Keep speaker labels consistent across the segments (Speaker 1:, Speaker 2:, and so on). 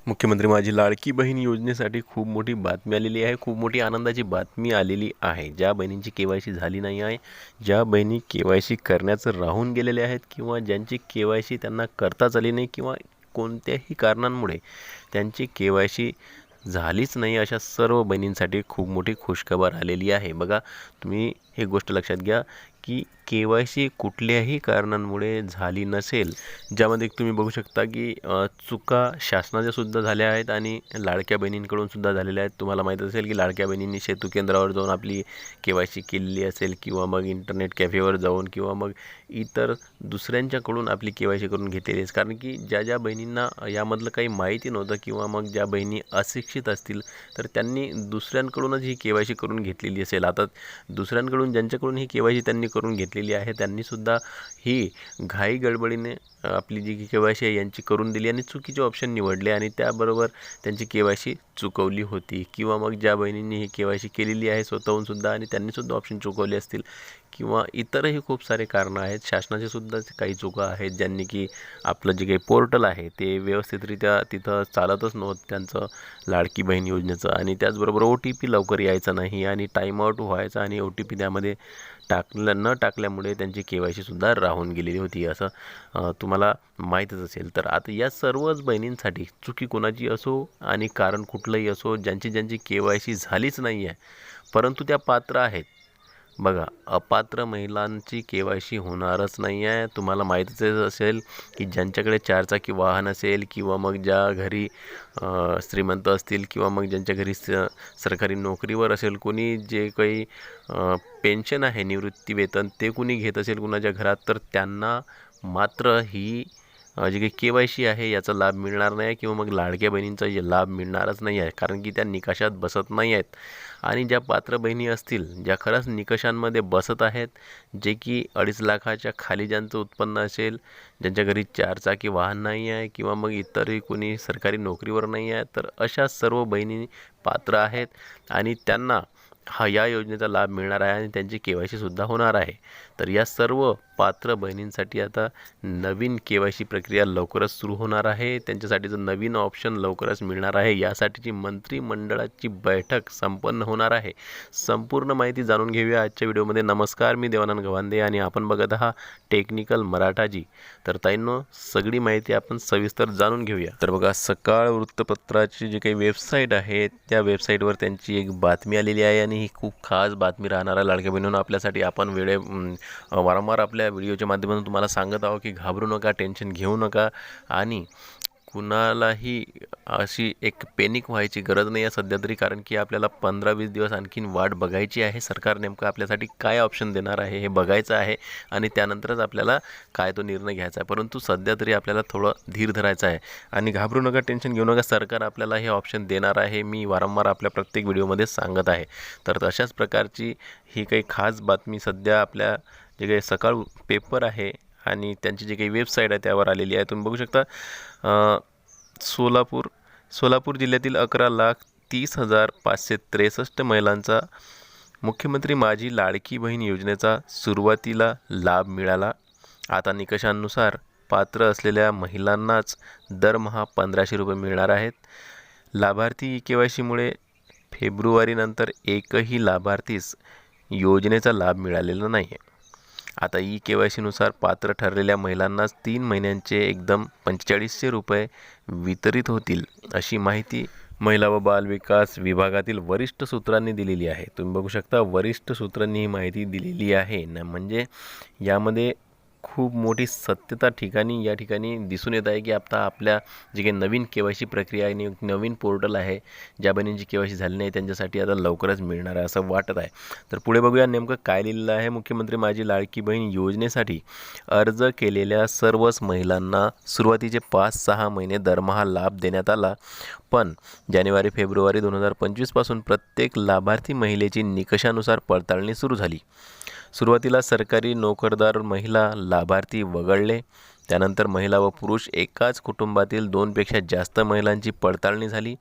Speaker 1: मुख्यमंत्री माझी लाडकी बहीण योजनेसाठी खूप मोठी बातमी आलेली आहे. खूप मोठी आनंदाची बातमी आलेली आहे. ज्या बहिणींची के-वाय-सी झाली नाही आहे, ज्या बहिणी के-वाय-सी करण्याचं राहून गेलेले आहेत किंवा ज्यांची के-वाय-सी त्यांना करताच आली नाही किंवा कोणत्याही कारणांमुळे त्यांची के-वाय-सी झालीच नाही, अशा सर्व बहिणींसाठी खूप मोठी खुशखबर आलेली आहे. बघा, तुम्ही ही गोष्ट लक्षात घ्या की के-वाय-सी कुठल्याही कारणांमुळे झाली नसेल, ज्यामध्ये तुम्ही बघू शकता की चुका शासनाच्या सुद्धा झाल्या आहेत आणि लाडक्या बहिणींकडून सुद्धा झालेल्या आहेत. तुम्हाला माहीत असेल की लाडक्या बहिणींनी सेतू केंद्रावर जाऊन आपली के-वाय-सी केलेली असेल किंवा मग इंटरनेट कॅफेवर जाऊन किंवा मग इतर दुसऱ्यांच्याकडून आपली के-वाय-सी करून घेतलेली आहे. कारण की ज्या ज्या बहिणींना यामधलं काही माहिती नव्हतं किंवा मग ज्या बहिणी अशिक्षित असतील तर त्यांनी दुसऱ्यांकडूनच ही के-वाय-सी करून घेतलेली असेल. आता दुसऱ्यांकडून ज्यांच्याकडून ही के-वाय-सी त्यांनी करून घेतलेली आहे त्यांनीसुद्धा ही घाई गडबडीने आपली जी के-वाय-सी आहे यांची करून दिली आणि चुकीचे ऑप्शन निवडले आणि त्याबरोबर त्यांची के-वाय-सी चुकवली होती. किंवा मग ज्या बहिणींनी ही के-वाय-सी केलेली आहे स्वतःहूनसुद्धा आणि त्यांनीसुद्धा ऑप्शन चुकवले असतील किंवा इतरही खूप सारे कारणं आहेत. शासनाचे सुद्धा काही चुका आहेत, ज्यांनी की आपलं जे काही पोर्टल आहे ते व्यवस्थितरित्या तिथं चालतच नव्हतं त्यांचं लाडकी बहीण योजनेचं आणि त्याचबरोबर OTP लवकर यायचा नाही आणि टाईम आउट व्हायचा आणि OTP त्यामध्ये न टाकल्यामुळे त्यांची के-वाय-सी सुद्धा राहून गेलेली होती, असं तुम्हाला माहीतच असेल. तर आता या सर्वच बहिणींसाठी चुकी कोणाची असो आणि कारण कुठलंही असो, ज्यांची के-वाय-सी झालीच नाही आहे परंतु त्या पात्र आहेत. बघा, अपात्र महिलांची के-वाय-सी होणारच नाही आहे. तुम्हाला माहीतच असेल की ज्यांच्याकडे चारचाकी वाहन असेल किंवा मग ज्या घरी श्रीमंत असतील किंवा मग ज्यांच्या घरी सरकारी नोकरीवर असेल, कोणी जे काही पेन्शन आहे निवृत्ती वेतन ते कुणी घेत असेल कुणाच्या घरात, तर त्यांना मात्र ही जी काही के-वाय-सी आहे याचा लाभ मिळणार नाही किंवा मग लाडक्या बहिणींचा लाभ मिळणारच नाही आहे. कारण की त्या निकषात बसत नाही आहेत. आणि ज्या पात्र बहिणी असतील ज्या खरंच निकषांमध्ये बसत आहेत, जे की 2.5 लाखाच्या खाली ज्यांचं उत्पन्न असेल, ज्यांच्या घरी चारचाकी वाहन नाही आहे किंवा मग इतरही कोणी सरकारी नोकरीवर नाही आहे, तर अशा सर्व बहिणी पात्र आहेत आणि त्यांना या योजनेचा लाभ मिळणार आहे आणि त्यांची के-वाय-सी सुद्धा होणार आहे. तर या सर्व पात्र बहिणींसाठी आता नवीन के-वाय-सी प्रक्रिया लवकरच सुरू होणार आहे. त्यांच्यासाठीचं नवीन ऑप्शन लवकरच मिळणार आहे. यासाठीची मंत्रिमंडळाची बैठक संपन्न होणार आहे. संपूर्ण माहिती जाणून घेऊया आजच्या व्हिडिओमध्ये. नमस्कार, मी देवानंद गव्हांदे आणि आपण बघत आहात टेक्निकल मराठाजी. तर ताईंनो, सगळी माहिती आपण सविस्तर जाणून घेऊया. तर बघा, सकाळ वृत्तपत्राची जी काही वेबसाईट आहे त्या वेबसाईटवर त्यांची एक बातमी आलेली आहे आणि ही खूप खास बातमी राहणार आहे लाडक्या बहिणींनो आपल्यासाठी. आपण वारंवार आपल्या व्हिडिओच्या माध्यमातून तुम्हाला सांगत आहोत की घाबरू नका, टेन्शन घेऊ नका आणि कुणालाही अशी एक पॅनिक व्हायची गरज नाही आहे सध्या तरी. कारण की आपल्याला 15-20 दिवस आणखीन वाट बघायची आहे. सरकार नेमकं आपल्यासाठी काय ऑप्शन देणार आहे हे बघायचं आहे आणि त्यानंतरच आपल्याला काय तो निर्णय घ्यायचा आहे. परंतु सध्या तरी आपल्याला थोडं धीर धरायचं आहे आणि घाबरू नका, टेन्शन घेऊ नका. सरकार आपल्याला हे ऑप्शन देणार आहे, मी वारंवार आपल्या प्रत्येक व्हिडिओमध्ये सांगत आहे. तर अशाच प्रकारची ही काही खास बातमी सध्या आपल्या जे काही सकाळ पेपर आहे आणि त्यांची जी काही वेबसाईट आहे त्यावर आलेली आहे. तुम्ही बघू शकता, सोलापूर जिल्ह्यातील 11,30,563 महिलांचा मुख्यमंत्री माझी लाडकी बहीण योजनेचा सुरुवातीला लाभ मिळाला. आता निकषांनुसार पात्र असलेल्या महिलांनाच दरमहा 1,500 रुपये मिळणार आहेत. लाभार्थी के-वाय-सीमुळे फेब्रुवारीनंतर एकही लाभार्थीस योजनेचा लाभ मिळालेला नाही आहे. आता के-वाय-सीनुसार पात्र ठरलेल्या महिलांनाच 3 महिन्यांचे एकदम 4,500 रुपये वितरित होतील, अशी माहिती महिला व बाल विकास विभागातील वरिष्ठ सूत्रांनी दिलेली आहे. तुम्ही बघू शकता, वरिष्ठ सूत्रांनी ही माहिती दिलेली आहे ना, म्हणजे यामध्ये खूप मोठी सत्यता या ठिकाणी दिसून येत आहे की आता आपल्या जी काही नवीन के-वाय-सी प्रक्रिया आहे आणि नवीन पोर्टल आहे, ज्या बहिणींची के-वाय-सी झाली नाही त्यांच्यासाठी आता लवकरच मिळणार आहे असं वाटत आहे. तर पुढे बघूया नेमकं काय लिहिलेलं आहे. मुख्यमंत्री माझी लाडकी बहीण योजनेसाठी अर्ज केलेल्या सर्वच महिलांना सुरुवातीचे 5-6 महिने दरमहा लाभ देण्यात आला. पण जानेवारी-फेब्रुवारी 2025 पासून प्रत्येक लाभार्थी महिलेची निकषानुसार पडताळणी सुरू झाली. सुरुवातीला सरकारी नोकरदार महिला लाभार्थी वगळले. त्यानंतर महिला व पुरुष एकाच कुटुंबातील 2पेक्षा जास्त महिलांची पडताळणी झाली.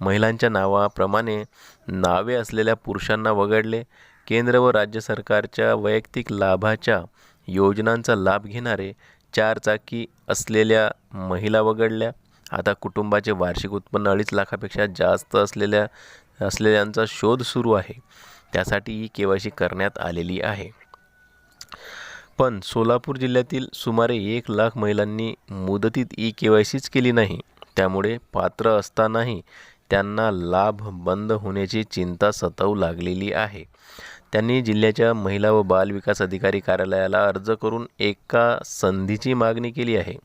Speaker 1: महिलांच्या नावाप्रमाणे नावे असलेल्या पुरुषांना वगळले. केंद्र व राज्य सरकारच्या वैयक्तिक लाभाच्या योजनांचा लाभ घेणारे 4 चाकी असलेल्या महिला वगळल्या. आता कुटुंबाचे वार्षिक उत्पन्न 2.5 लाखापेक्षा जास्त असलेल्यांचा शोध सुरू आहे. त्यासाठी ही KYC करण्यात आलेली आहे. पण सोलापूर जिल्ह्यातील सुमारे 1 लाख महिलांनी मुदतीत KYCच केली नाही. त्यामुळे पात्र असतानाही त्यांना लाभ बंद होण्याची चिंता सतावू लागलेली आहे. त्यांनी जिल्ह्याच्या महिला व बाल विकास अधिकारी कार्यालयाला अर्ज करून एका संधीची मागणी केली आहे.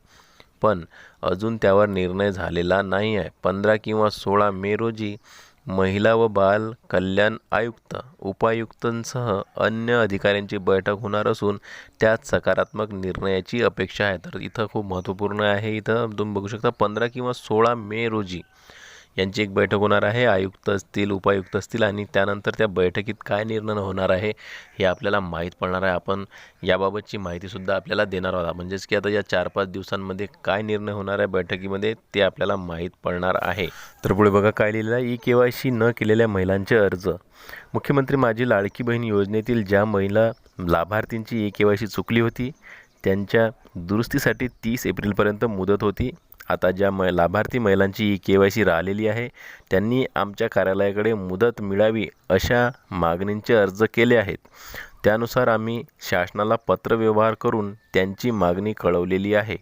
Speaker 1: पण अजून त्यावर निर्णय झालेला नाही आहे. 15 किंवा 16 मे रोजी महिला व बाल कल्याण आयुक्त, उपायुक्तांसह अन्य अधिकाऱ्यांची बैठक होणार असून त्यात सकारात्मक निर्णयाची अपेक्षा आहे. तर इथं खूप महत्त्वपूर्ण आहे. इथं तुम्ही बघू शकता 15 किंवा 16 मे रोजी यांची एक बैठक होणार आहे. आयुक्त असतील, उपायुक्त असतील आणि त्यानंतर त्या बैठकीत काय निर्णय होणार आहे हे आपल्याला माहीत पडणार आहे. आपण याबाबतची माहितीसुद्धा आपल्याला देणार आहोत. म्हणजेच की आता या 4-5 दिवसांमध्ये काय निर्णय होणार आहे बैठकीमध्ये ते आपल्याला माहीत पडणार आहे. तर पुढे बघा काय लिहिलेलं आहे. KYC न केलेल्या महिलांचे अर्ज. मुख्यमंत्री माझी लाडकी बहीण योजनेतील ज्या महिला लाभार्थींची KYC चुकली होती त्यांच्या दुरुस्तीसाठी 30 एप्रिलपर्यंत मुदत होती. आता ज्या लाभार्थी महिलांची KYC राहिलेली आहे त्यांनी आमच्या कार्यालयाकडे मुदत मिळावी अशा मागणींचे अर्ज केले आहेत. त्यानुसार आम्ही शासनाला पत्रव्यवहार करून त्यांची मागणी कळवलेली आहे.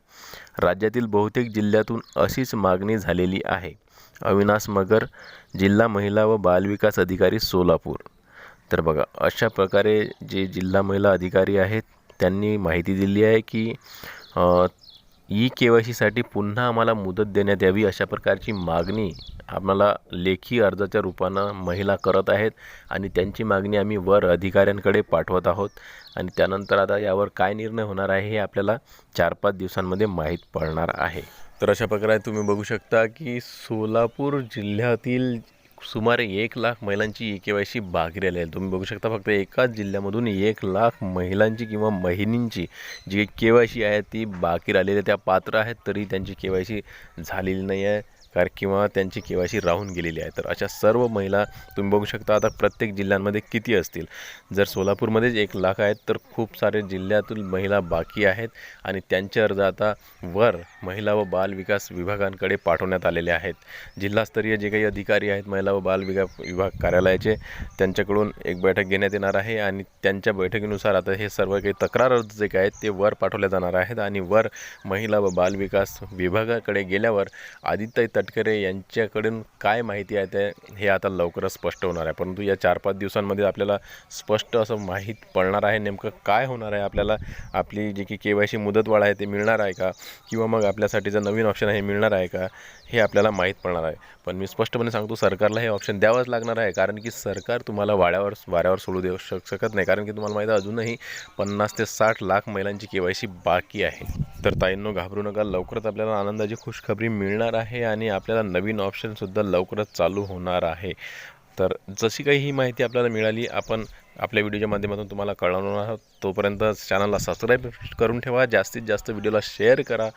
Speaker 1: राज्यातील बहुतेक जिल्ह्यातून अशीच मागणी झालेली आहे. अविनाश मगर, जिल्हा महिला व बालविकास अधिकारी, सोलापूर. तर बघा अशा प्रकारे जे जिल्हा महिला अधिकारी आहेत त्यांनी माहिती दिली आहे की KYCसाठी पुन्हा आम्हाला मुदत देण्यात यावी अशा प्रकारची मागणी आम्हाला लेखी अर्जाच्या रूपानं महिला करत आहेत आणि त्यांची मागणी आम्ही वर अधिकाऱ्यांकडे पाठवत आहोत. आणि त्यानंतर आता यावर काय निर्णय होणार आहे हे आपल्याला 4-5 दिवसांमध्ये माहीत पडणार आहे. तर अशा प्रकारे तुम्ही बघू शकता की सोलापूर जिल्ह्यातील सुमारे 1 लाख महिलांची KYC बाकी राहिली आहे. तुम्ही बघू शकता फक्त एकाच जिल्ह्यामधून 1 लाख महिलांची किंवा महिनींची जी KYC आहे ती बाकी राहिलेली आहे. त्या पात्र आहेत तरी त्यांची KYC झालेली नाही आहे किंवा त्यांची KYC राहून गेलेली आहे. तर अशा सर्व महिला तुम्ही बघू शकता. आता प्रत्येक जिल्ह्यांमध्ये किती असतील. जर सोलापूरमध्येच 1 लाख आहेत तर खूप सारे जिल्ह्यातील महिला बाकी आहेत आणि त्यांचे अर्ज आता वर महिला व बाल विकास विभागांकडे पाठवण्यात आलेले आहेत. जिल्हास्तरीय जे काही अधिकारी आहेत महिला व बाल विभाग कार्यालयाचे त्यांच्याकडून एक बैठक घेण्यात येणार आहे आणि त्यांच्या बैठकीनुसार आता हे सर्व काही तक्रार अर्ज जे काय आहेत ते वर पाठवले जाणार आहेत आणि वर महिला व बाल विकास विभागाकडे गेल्यावर आदित्य तटकरे यांच्याकडून काय माहिती आहे ते हे आता लवकरच स्पष्ट होणार आहे. परंतु या 4-5 दिवसांमध्ये आपल्याला स्पष्ट असं माहीत पडणार आहे नेमकं काय होणार आहे. आपल्याला आपली जी की KYC मुदतवाढ आहे ते मिळणार आहे का किंवा मग आपल्यासाठीचं नवीन ऑप्शन आहे मिळणार आहे का हे आपल्याला माहीत पडणार आहे. पण मी स्पष्टपणे सांगतो सरकारला हे ऑप्शन द्यावंच लागणार आहे कारण की सरकार तुम्हाला वाऱ्यावर सोडू देऊ शकत नाही. कारण की तुम्हाला माहीत आहे अजूनही 50 ते 60 लाख महिलांची KYC बाकी आहे. तर ताईंनो घाबरू नका. लवकरच आपल्याला आनंदाची खुशखबरी मिळणार आहे आणि आपल्याला नवीन ऑप्शनसुद्धा लवकरच चालू होणार आहे. तर जशी काही ही माहिती आपल्याला मिळाली आपण आपल्या व्हिडिओच्या माध्यमातून तुम्हाला कळवणार आहोत. तोपर्यंत चॅनलला सबस्क्राईब करून ठेवा. जास्तीत जास्त व्हिडिओला शेअर करा.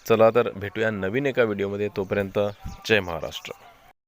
Speaker 1: चला तर भेटूया नवीन एका व्हिडिओमध्ये. तोपर्यंत जय महाराष्ट्र.